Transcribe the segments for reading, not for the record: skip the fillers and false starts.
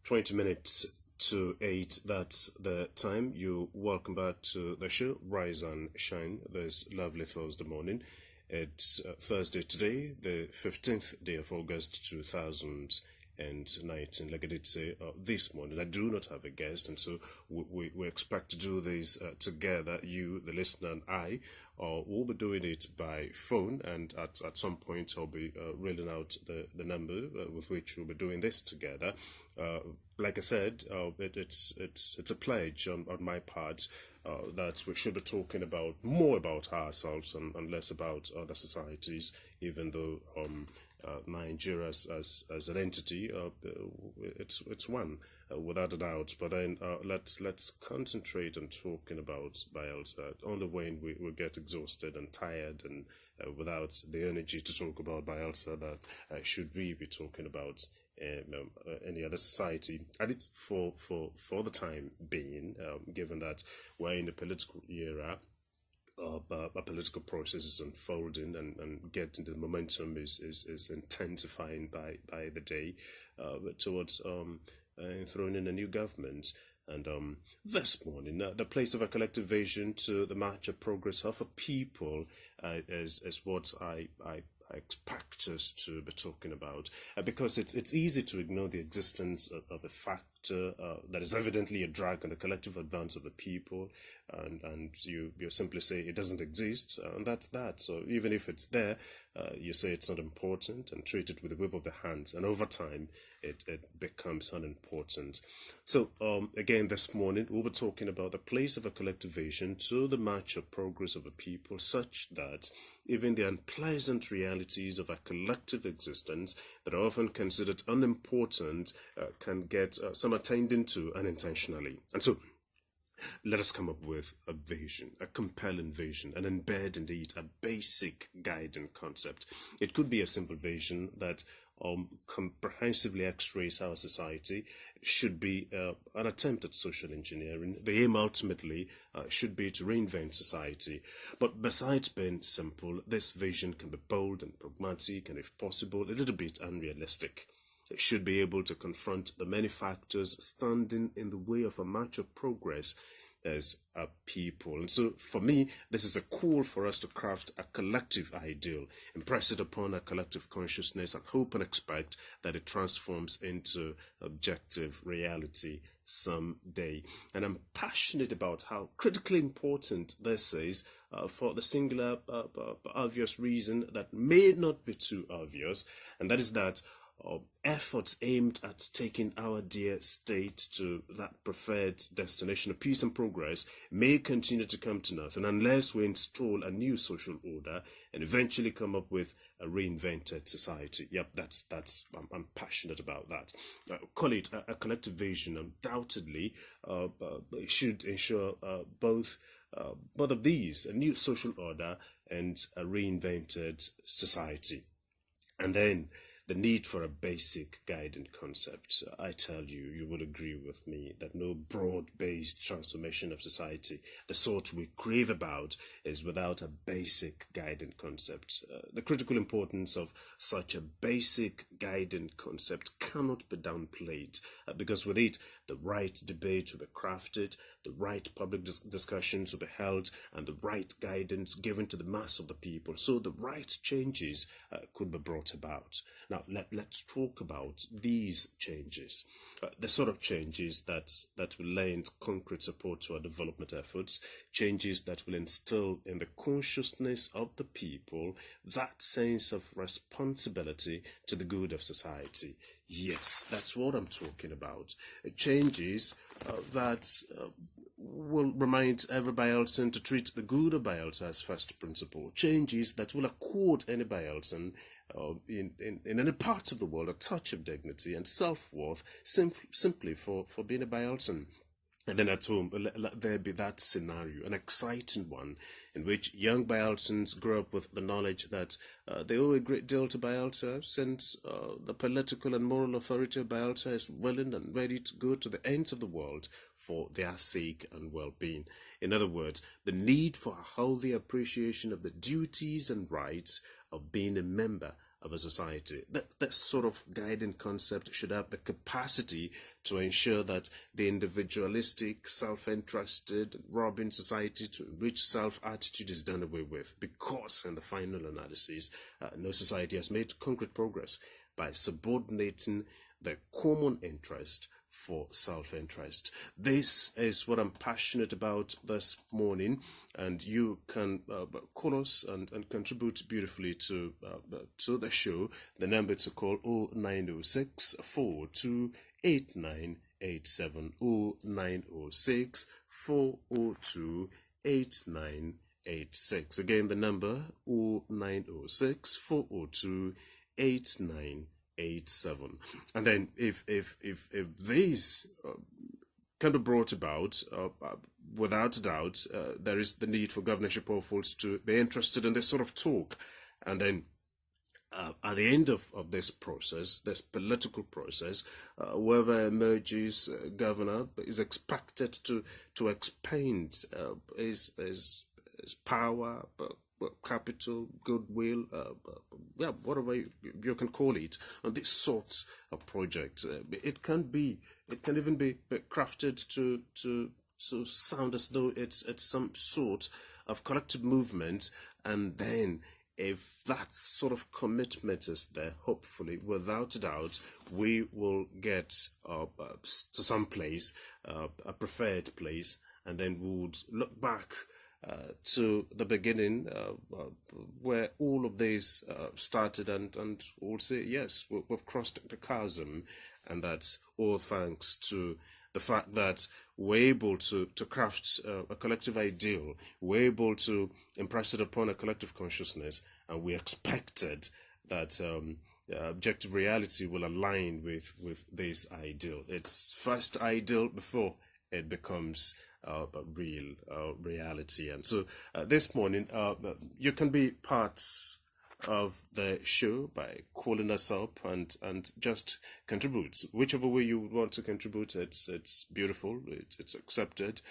20 minutes to 8, that's the time. You welcome back to the show, Rise and Shine, this lovely Thursday morning. It's Thursday today, the 15th day of August 2019. Like I did say this morning, I do not have a guest, and so we expect to do this together, you, the listener, and I. We'll be doing it by phone, and at some point I'll be reeling out the number with which we'll be doing this together. Like I said, it's a pledge on my part that we should be talking about more about ourselves and less about other societies, even though Nigeria as an entity, it's one without a doubt. But then let's concentrate on talking about Bayelsa. Only when we get exhausted and tired and without the energy to talk about Bayelsa, that should we be talking about any other society. And it for the time being, given that we're in a political era. A political process is unfolding and getting the momentum is intensifying by the day towards enthroning a new government. And this morning, the place of a collective vision to the march of progress of a people is what I expect us to be talking about, because it's easy to ignore the existence of a factor that is evidently a drag on the collective advance of the people, and you simply say it doesn't exist, and that's that. So even if it's there, you say it's not important and treat it with a wave of the hands, and over time it becomes unimportant. So again, this morning we'll be talking about the place of a collective vision to the march of progress of a people, such that even the unpleasant realities of a collective existence that are often considered unimportant can get some attending to unintentionally. And so let us come up with a vision, a compelling vision, and embed indeed a basic guiding concept. It could be a simple vision that comprehensively x-rays our society. It should be an attempt at social engineering. The aim ultimately should be to reinvent society. But besides being simple, this vision can be bold and pragmatic, and if possible, a little bit unrealistic. It should be able to confront the many factors standing in the way of a march of progress as a people. And so for me, this is a call for us to craft a collective ideal, impress it upon a collective consciousness, and hope and expect that it transforms into objective reality someday. And I'm passionate about how critically important this is for the singular obvious reason that may not be too obvious, and that is that efforts aimed at taking our dear state to that preferred destination of peace and progress may continue to come to nothing unless we install a new social order and eventually come up with a reinvented society. Yep, I'm passionate about that. Call it a collective vision. Undoubtedly, should ensure both of these: a new social order and a reinvented society. And then the need for a basic guiding concept. I tell you, you would agree with me that no broad-based transformation of society, the sort we crave about, is without a basic guiding concept. The critical importance of such a basic guiding concept cannot be downplayed, because with it, the right debate will be crafted, the right public discussions will be held, and the right guidance given to the mass of the people, so the right changes could be brought about. Now, let's talk about these changes, the sort of changes that will lend concrete support to our development efforts, changes that will instill in the consciousness of the people that sense of responsibility to the good of society. Yes, that's what I'm talking about. Changes that will remind every Bayelsan to treat the good of Bayelsa as first principle. Changes that will accord any Bayelsan in any part of the world a touch of dignity and self-worth simply for being a Bayelsan. And then at home, let there be that scenario, an exciting one, in which young Bayelsans grow up with the knowledge that they owe a great deal to Bayelsa, since the political and moral authority of Bayelsa is willing and ready to go to the ends of the world for their sake and well-being. In other words, the need for a healthy appreciation of the duties and rights of being a member of a society. That sort of guiding concept should have the capacity to ensure that the individualistic, self-interested, robbing society to enrich self attitude is done away with, because in the final analysis, no society has made concrete progress by subordinating the common interest for self-interest. This is what I'm passionate about this morning, and you can call us and contribute beautifully to the show. The number to call 0906 428987 0906 402 8986. Again, the number 0906 402 8987. And then if these can be brought about, without doubt, there is the need for governorship hopefuls to be interested in this sort of talk. And then at the end of this process, this political process, whoever emerges governor is expected to expand his power, capital, goodwill, whatever you can call it, on this sort of project. It can even be crafted to sound as though it's some sort of collective movement, and then if that sort of commitment is there, hopefully, without doubt, we will get to some place, a preferred place, and then we would look back to the beginning, where all of this started, and we'll say, yes, we've crossed the chasm, and that's all thanks to the fact that we're able to craft a collective ideal, we're able to impress it upon a collective consciousness, and we expected that objective reality will align with this ideal. It's first ideal before it becomes real reality. And so this morning, you can be part of the show by calling us up and just contribute. Whichever way you want to contribute, it's beautiful, it's accepted.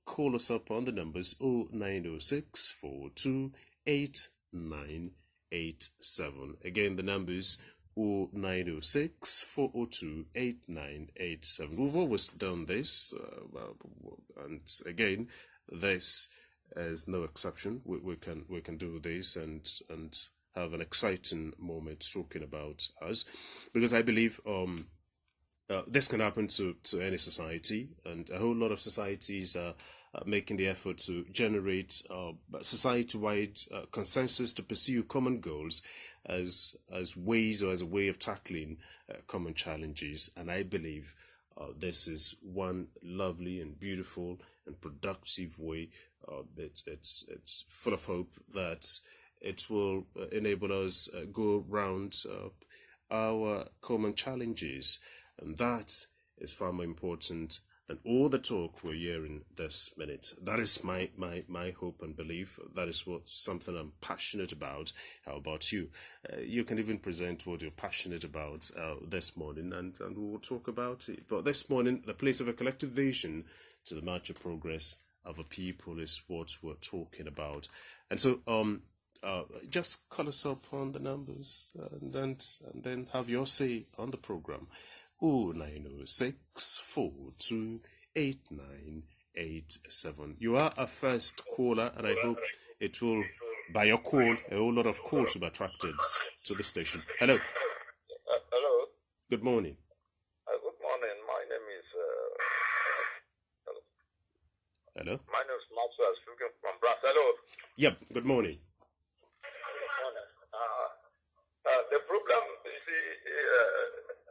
Call us up on the numbers 0906 428 8987. Again, the numbers 0906 402 8987. We've always done this, and again, this is no exception. We can do this and have an exciting moment talking about us, because I believe this can happen to any society, and a whole lot of societies are making the effort to generate society-wide consensus to pursue common goals as ways, or as a way of tackling common challenges. And I believe this is one lovely and beautiful and productive way. It's full of hope that it will enable us go round our common challenges, and that is far more important than all the talk we're hearing this minute. That is my hope and belief. That is something I'm passionate about. How about you? You can even present what you're passionate about this morning, and we will talk about it. But this morning, the place of a collective vision to the march of progress of a people is what we're talking about. And so just call us up on the numbers and then have your say on the program. 0906 428 8987. You are a first caller, and I hope it will, by your call, a whole lot of calls will be attracted to the station. Hello. Hello. Good morning. Good morning. My name is. Hello. My name is Maxwell, speaking from Brass. Hello. Yep. Good morning. The problem is,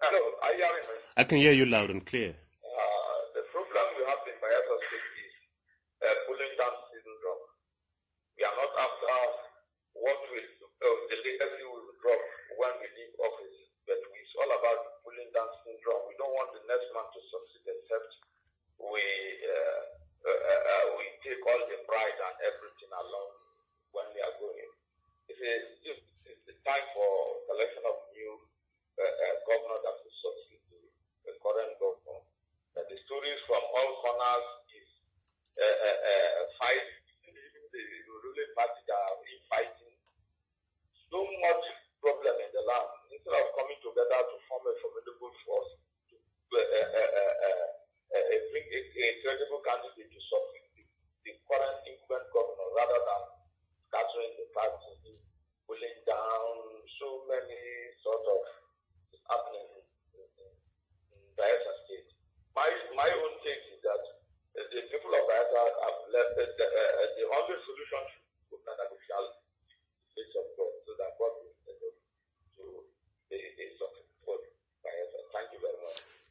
hello, are you hearing me? I can hear you loud and clear. The problem we have in Bayelsa State is pulling down syndrome. We are not after what will the legacy will drop when we leave office, but it's all about pulling down syndrome. We don't want the next man to succeed except we take all the pride and everything along when we are going. It's the time for selection of new governor that will succeed the current governor.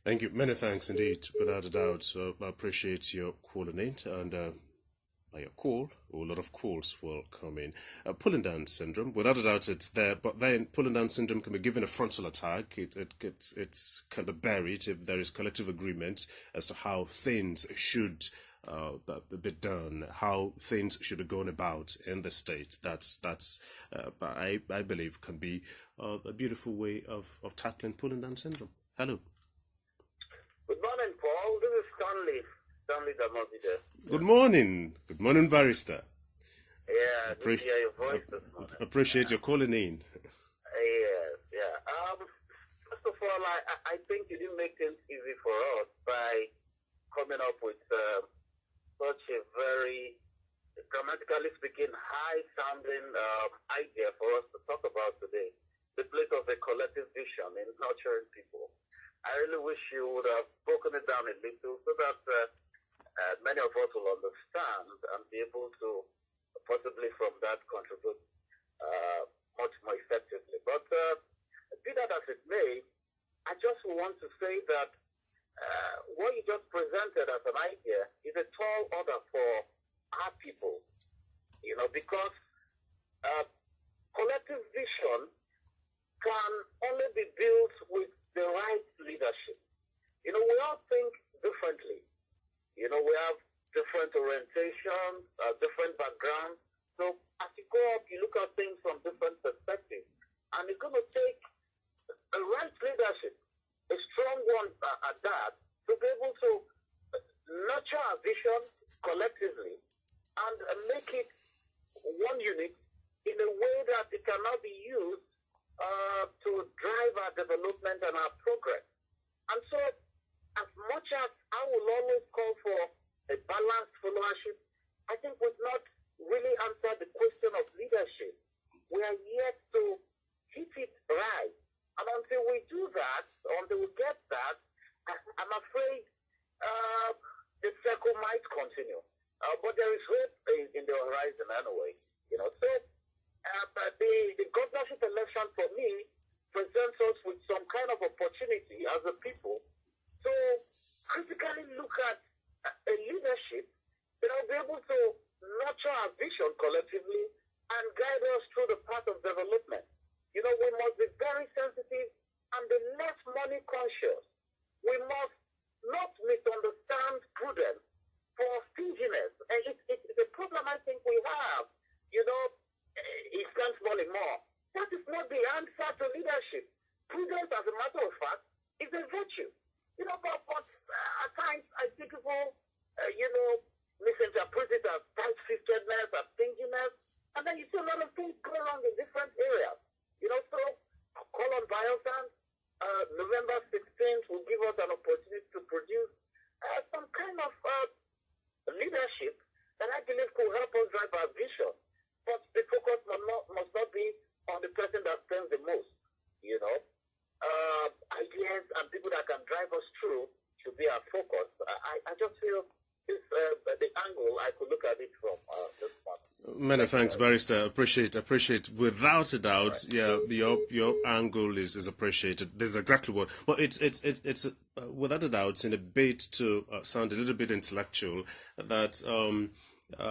Thank you. Many thanks indeed, without a doubt. I appreciate your calling in, and by your call, a lot of calls will come in. Pulling down syndrome, without a doubt, it's there. But then pulling down syndrome can be given a frontal attack. It's can be buried if there is collective agreement as to how things should be done, how things should be gone about in the state. I believe can be a beautiful way of tackling pulling down syndrome. Hello. Good morning, Paul. This is Stanley. Stanley Damoside. Good morning. Good morning, barrister. Yeah, good to hear your voice this morning. Appreciate your calling in. Yes, yeah. First of all, I think you didn't make things easy for us by coming up with such a very, grammatically speaking, high-sounding idea for us to talk about today. The place of a collective vision in nurturing people. I really wish you would have broken it down a little so that many of us will understand and be able to possibly from that contribute much more effectively. But be that as it may, I just want to say that what you just presented as an idea is a tall order for our people, because collective vision can only be built with the right leadership. We all think differently. We have different orientations, different backgrounds. So as you go up, you look at things from different perspectives. And it's going to take a right leadership, a strong one at that, to be able to nurture our vision collectively and make it one unit in a way that it cannot be used to drive our development and our progress. And so, as much as I will always call for a balanced followership, I think we've not really answered the question of leadership. We are yet to hit it right. And until we do that, until we get that, I'm afraid the circle might continue. But there is hope in the horizon anyway. The governorship election for me presents us with some kind of opportunity as a people to critically look at a leadership that will be able to nurture our vision collectively and guide us through the path of development. We must be very sensitive and be less money conscious. We must not misunderstand prudence for stinginess. And it's a problem I think we have. He spends money more. That is not the answer to leadership. Prudence, as a matter of fact, is a virtue. But at times I see people, misinterpret it as tight-fistedness, as stinginess, and then you see a lot of things go wrong in different areas. So I'll call on Bayelsa. November 16th will give us an opportunity to produce some kind of leadership that I believe could help us drive our vision. But the focus must not be on the person that spends the most. Ideas and people that can drive us through should be our focus. I just feel this the angle I could look at it from this one. Many thanks, barrister. Appreciate. Without a doubt, right. Yeah, your angle is appreciated. This is exactly what. But it's without a doubt in a bit to sound a little bit intellectual that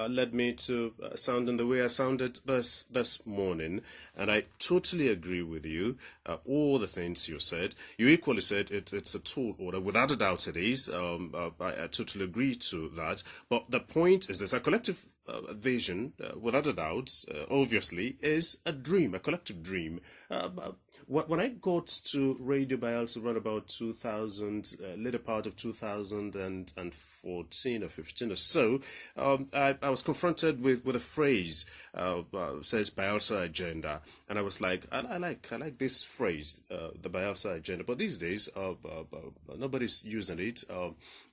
led me to sound in the way I sounded this morning, and I totally agree with you. All the things you said, you equally said it's a tall order. Without a doubt, it is. I totally agree to that. But the point is, there's a collective vision. Without a doubt, obviously, is a dream, a collective dream. When I got to Radio Bayelsa around about 2000, later part of 2014 or 15 or so, I was confronted with a phrase, says Bayelsa agenda, and I was like, I like this phrase, the Bayelsa agenda. But these days, nobody's using it.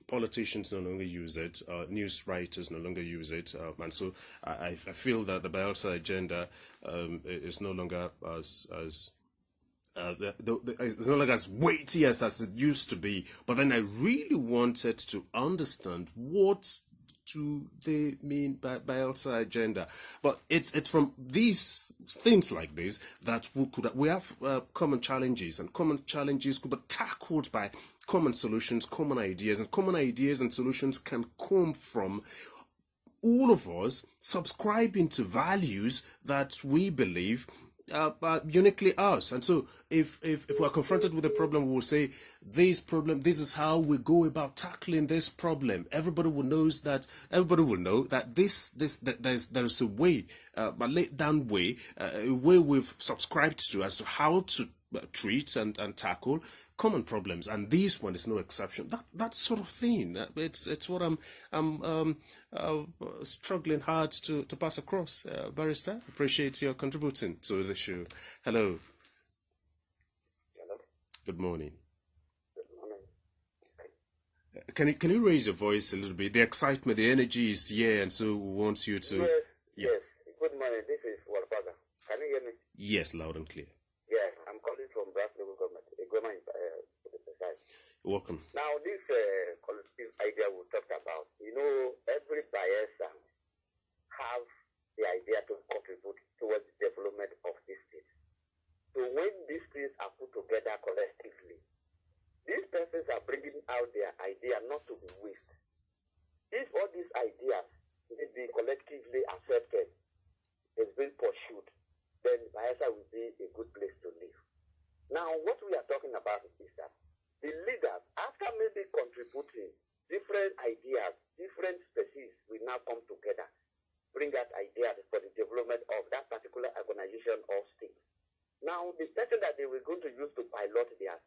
Politicians no longer use it. News writers no longer use it, and so I feel that the Bayelsa agenda is no longer as it's not like as weighty as it used to be. But then I really wanted to understand what do they mean by Bayelsa agenda? But it's from these things like this that we have common challenges, and common challenges could be tackled by common solutions, common ideas, and solutions can come from all of us subscribing to values that we believe are uniquely ours. And so if we're confronted with a problem, we will say, this is how we go about tackling this problem. Everybody will know that there is a way, a laid down way, a way we've subscribed to as to how to treat and tackle common problems, and this one is no exception. That sort of thing. It's what I'm struggling hard to pass across. Barrister, appreciate your contributing to the show. Hello. Hello. Good morning. Good morning. Can you raise your voice a little bit? The excitement, the energy is here, and so we want you to. Yes. Good morning. This is Walfaga. Can you hear me? Yes, loud and clear. Yes, I'm calling from Brass Local Government. To be precise. Welcome. Now, this collective idea we talked about, every Bayelsa have the idea to contribute towards the development of this state. So when these things are put together collectively, these persons are bringing out their idea not to be wasted. If all these ideas will be collectively accepted, it's been pursued, then Bayelsa will be a good place to live. Now, what we are talking about is that the leaders, after maybe contributing different ideas, different species will now come together, bring out ideas for the development of that particular organization or state. Now, the person that they were going to use to pilot their